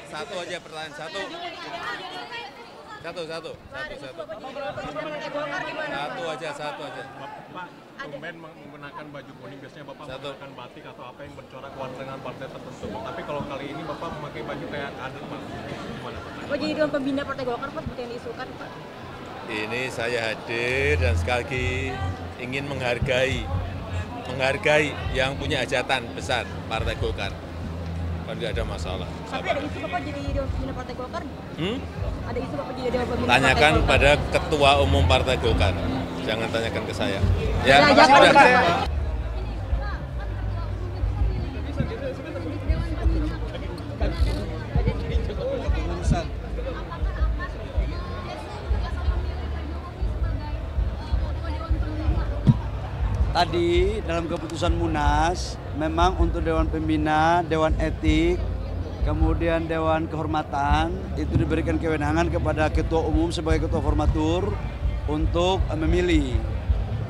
Satu aja pertanyaan, satu. Satu aja. Pak, tumben menggunakan baju kuning, biasanya Bapak Satu. menggunakan batik atau apa yang bercorak warna dengan partai tertentu. Tapi kalau kali ini Bapak memakai baju kayak kader, Pak. Gimana, Pak? Apa jadi Dewan Pembina Partai Golkar, Pak, seperti yang diisukan, Pak? Ini saya hadir dan sekali lagi ingin menghargai yang punya hajatan besar Partai Golkar. Kan nggak ada masalah. Tapi ada isu Bapak jadi Dewan Pembina Partai Golkar? Ada isu Bapak jadi Dewan Pembina Tanyakan Partai Golkar? pada Ketua Umum Partai Golkar. Jangan tanyakan ke saya. Ya, Ya, jangan, sudah. Pak. Tadi dalam keputusan Munas memang untuk Dewan Pembina, Dewan Etik, kemudian Dewan Kehormatan itu diberikan kewenangan kepada Ketua Umum sebagai Ketua Formatur untuk memilih.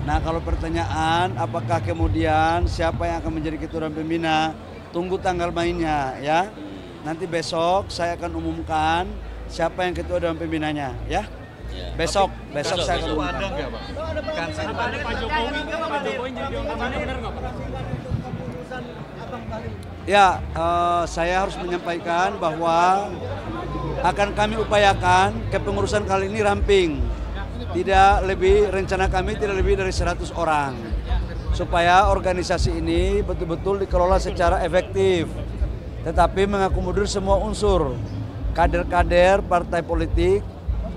Nah, kalau pertanyaan apakah kemudian siapa yang akan menjadi Ketua Dewan Pembina, tunggu tanggal mainnya ya. Nanti besok saya akan umumkan siapa yang Ketua Dewan Pembinanya ya. Besok saya akan umumkan. Ada nggak, Pak? Kan saya Ada Pak Jokowi jadi Dewan Pembina, benar nggak, Pak? Ya, saya harus menyampaikan bahwa akan kami upayakan kepengurusan kali ini ramping. Rencana kami tidak lebih dari 100 orang. Supaya organisasi ini betul-betul dikelola secara efektif. Tetapi mengakomodir semua unsur. Kader-kader partai politik,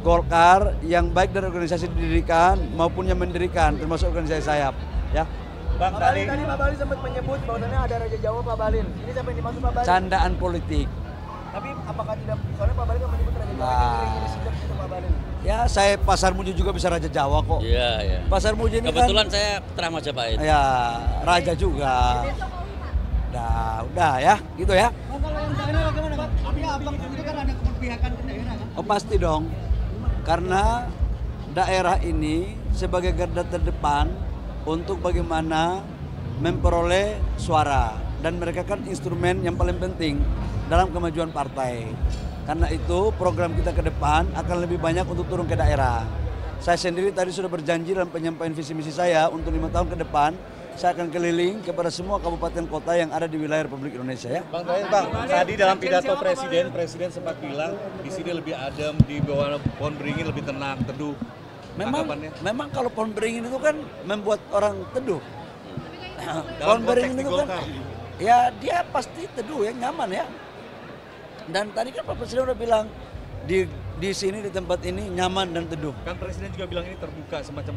Golkar yang baik dari organisasi didirikan maupun yang mendirikan, termasuk organisasi sayap. Ya. Bang, tadi Pak Bahlil sempat menyebut bahwasannya ada Raja Jawa Pak Bahlil. Ini siapa yang dimaksud Pak Bahlil? Candaan politik. Tapi apakah tidak? Soalnya Pak Bahlil kan menyebut Raja Jawa. Ini sikap itu Pak Bahlil. Ya, saya Pasar Muju juga bisa Raja Jawa kok. Iya, iya. Pasar Muju ini Kebetulan kan, saya putra Majapahit. ya Raja juga. Udah ya, gitu ya. Kalau yang daerah bagaimana Pak? Tapi abang itu kan ada keberpihakan ke daerah kan? Oh, pasti dong. Karena daerah ini sebagai garda terdepan untuk bagaimana memperoleh suara, dan mereka kan instrumen yang paling penting dalam kemajuan partai. Karena itu program kita ke depan akan lebih banyak untuk turun ke daerah. Saya sendiri tadi sudah berjanji dalam penyampaian visi misi saya untuk 5 tahun ke depan saya akan keliling kepada semua kabupaten kota yang ada di wilayah Republik Indonesia ya. Bang, tadi dalam pidato Presiden sempat bilang di sini lebih adem, di bawah pohon beringin lebih tenang, teduh. Memang kalau pohon beringin itu kan membuat orang teduh. Pohon beringin itu kan, ya dia pasti teduh ya, nyaman ya. Dan tadi kan Pak Presiden udah bilang di sini di tempat ini nyaman dan teduh. Kan Presiden juga bilang ini terbuka semacam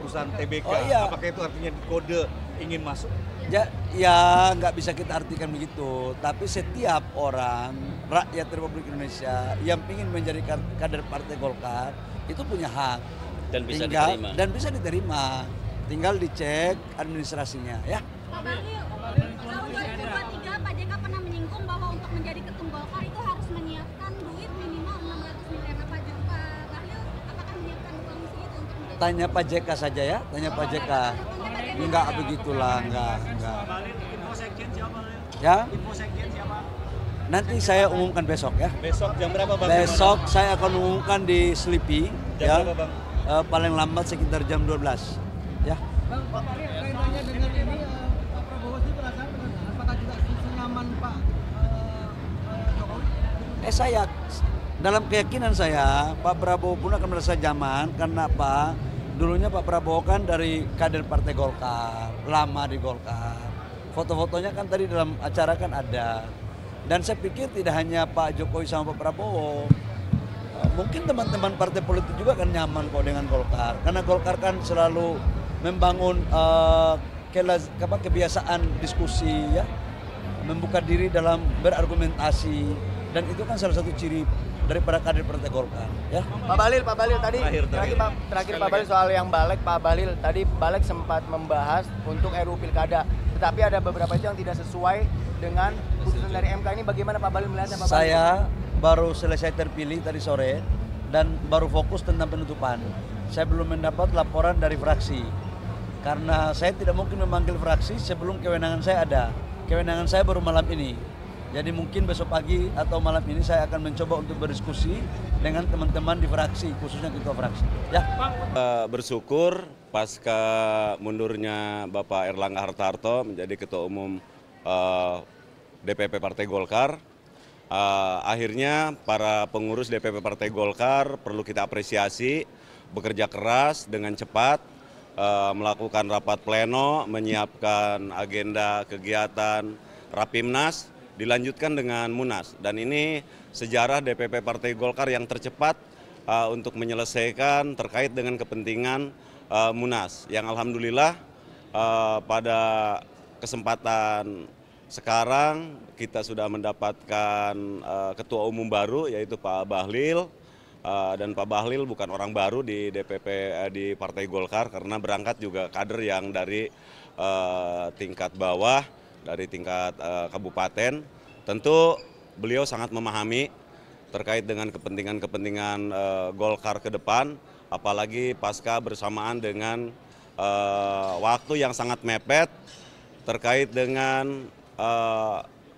perusahaan TBK. Oh, iya. Apakah itu artinya kode ingin masuk? Ya nggak bisa kita artikan begitu. Tapi setiap orang rakyat Republik Indonesia yang ingin menjadi kader Partai Golkar itu punya hak Dan bisa diterima. Dan bisa diterima. Tinggal dicek administrasinya ya. Pak Bahlil, tahun 2023 Pak JK pernah menyinggung bahwa untuk menjadi ketum Golkar itu harus menyiapkan duit minimal 600 miliar. Pak Bahlil apakah menyiapkan uang segitu untuk menjadi? Tanya Pak JK saja ya, tanya Pak JK. Enggak begitulah, enggak. Pak Bahlil, info sekjen siapa? Ya, Info sekjen siapa? nanti saya umumkan besok ya. Besok jam berapa, Bang? Besok saya akan umumkan di Sleepy Jam ya. berapa, Bang? Paling lambat sekitar jam 12 ya. Bang, Pak Bahlil kaitannya dengan ini Pak Prabowo sih perasaan apakah juga senyaman Pak Jokowi? Saya dalam keyakinan saya Pak Prabowo pun akan merasa nyaman. Karena apa? Dulunya Pak Prabowo kan dari kader Partai Golkar, lama di Golkar. Foto-fotonya kan tadi dalam acara kan ada. Dan saya pikir tidak hanya Pak Jokowi sama Pak Prabowo, mungkin teman-teman partai politik juga kan nyaman kok dengan Golkar. Karena Golkar kan selalu membangun kebiasaan diskusi ya, membuka diri dalam berargumentasi, dan itu kan salah satu ciri daripada kader Partai Golkar ya. Pak Bahlil tadi terakhir Pak Bahlil soal yang Balek. Pak Bahlil tadi Balek sempat membahas untuk RUU Pilkada, tetapi ada beberapa itu yang tidak sesuai dengan putusan dari MK. Ini bagaimana Pak Bahlil melihatnya, Pak Bahlil? Saya baru selesai terpilih tadi sore dan baru fokus tentang penutupan. Saya belum mendapat laporan dari fraksi. Karena saya tidak mungkin memanggil fraksi sebelum kewenangan saya ada. Kewenangan saya baru malam ini. Jadi mungkin besok pagi atau malam ini saya akan mencoba untuk berdiskusi dengan teman-teman di fraksi, khususnya ketua fraksi. Ya. Bersyukur pasca mundurnya Bapak Erlangga Hartarto menjadi Ketua Umum DPP Partai Golkar, akhirnya para pengurus DPP Partai Golkar perlu kita apresiasi, bekerja keras dengan cepat, melakukan rapat pleno, menyiapkan agenda kegiatan Rapimnas, dilanjutkan dengan Munas. Dan ini sejarah DPP Partai Golkar yang tercepat untuk menyelesaikan terkait dengan kepentingan Munas. Yang alhamdulillah pada kesempatan sekarang kita sudah mendapatkan ketua umum baru, yaitu Pak Bahlil. Dan Pak Bahlil bukan orang baru di DPP di Partai Golkar, karena berangkat juga kader yang dari tingkat bawah, dari tingkat kabupaten. Tentu beliau sangat memahami terkait dengan kepentingan-kepentingan Golkar ke depan, apalagi pasca bersamaan dengan waktu yang sangat mepet terkait dengan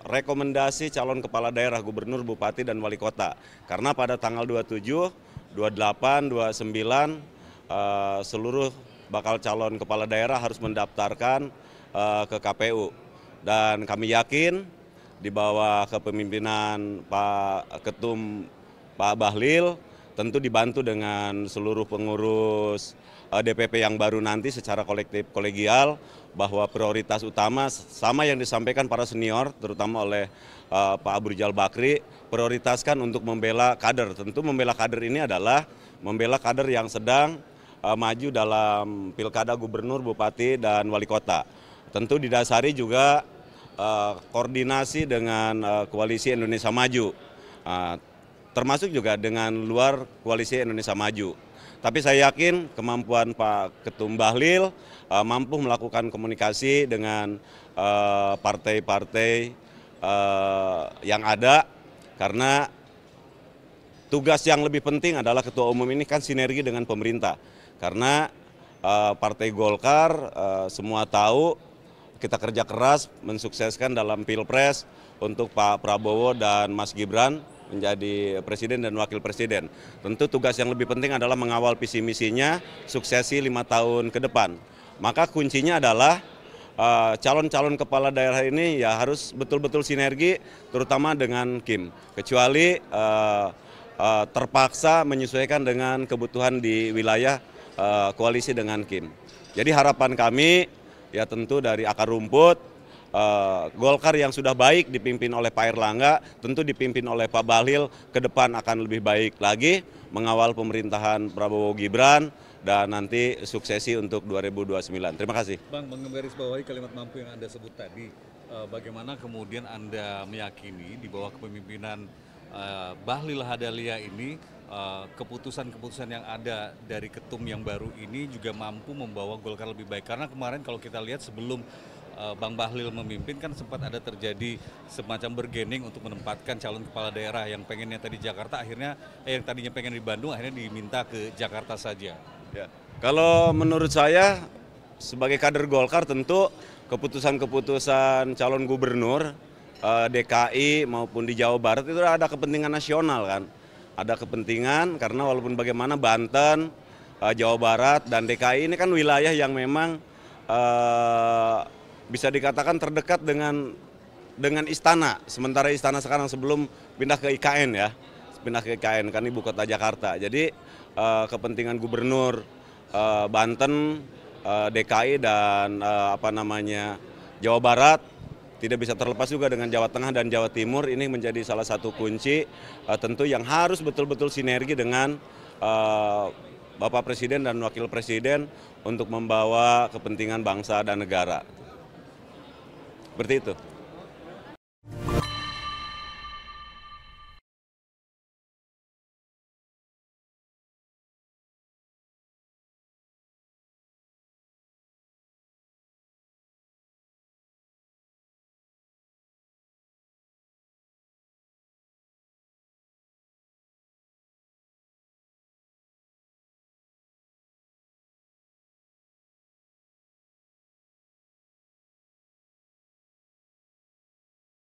rekomendasi calon kepala daerah, gubernur, bupati, dan wali kota. Karena pada tanggal 27, 28, 29 seluruh bakal calon kepala daerah harus mendaftarkan ke KPU. Dan kami yakin di bawah kepemimpinan Pak Ketum Pak Bahlil, tentu dibantu dengan seluruh pengurus DPP yang baru nanti secara kolektif kolegial, bahwa prioritas utama sama yang disampaikan para senior, terutama oleh Pak Abu Rizal Bakri, prioritaskan untuk membela kader. Tentu membela kader ini adalah membela kader yang sedang maju dalam pilkada gubernur, bupati, dan wali kota. Tentu didasari juga koordinasi dengan Koalisi Indonesia Maju, termasuk juga dengan luar Koalisi Indonesia Maju. Tapi saya yakin kemampuan Pak Ketum Bahlil mampu melakukan komunikasi dengan partai-partai yang ada, karena tugas yang lebih penting adalah ketua umum ini kan sinergi dengan pemerintah. Karena Partai Golkar semua tahu kita kerja keras mensukseskan dalam Pilpres untuk Pak Prabowo dan Mas Gibran menjadi presiden dan wakil presiden. Tentu tugas yang lebih penting adalah mengawal visi misinya, suksesi 5 tahun ke depan. Maka kuncinya adalah calon-calon kepala daerah ini ya harus betul-betul sinergi, terutama dengan Kim. Kecuali terpaksa menyesuaikan dengan kebutuhan di wilayah koalisi dengan Kim. Jadi harapan kami ya tentu dari akar rumput, Golkar yang sudah baik dipimpin oleh Pak Erlangga, tentu dipimpin oleh Pak Bahlil, ke depan akan lebih baik lagi mengawal pemerintahan Prabowo Gibran dan nanti suksesi untuk 2029. Terima kasih. Bang, menggarisbawahi kalimat mampu yang Anda sebut tadi, bagaimana kemudian Anda meyakini di bawah kepemimpinan Bahlil Lahadalia ini keputusan-keputusan yang ada dari ketum yang baru ini juga mampu membawa Golkar lebih baik. Karena kemarin kalau kita lihat sebelum Bang Bahlil memimpin kan sempat ada terjadi semacam bergening untuk menempatkan calon kepala daerah yang pengennya tadi Jakarta, akhirnya yang tadinya pengen di Bandung akhirnya diminta ke Jakarta saja. Ya. Kalau menurut saya sebagai kader Golkar tentu keputusan-keputusan calon gubernur DKI maupun di Jawa Barat itu ada kepentingan nasional kan. Ada kepentingan karena walaupun bagaimana Banten, Jawa Barat, dan DKI ini kan wilayah yang memang bisa dikatakan terdekat dengan istana. Sementara istana sekarang sebelum pindah ke IKN ya, pindah ke IKN kan ibu kota Jakarta. Jadi kepentingan gubernur Banten, DKI, dan Jawa Barat tidak bisa terlepas juga dengan Jawa Tengah dan Jawa Timur. Ini menjadi salah satu kunci tentu yang harus betul-betul sinergi dengan Bapak Presiden dan Wakil Presiden untuk membawa kepentingan bangsa dan negara. Seperti itu.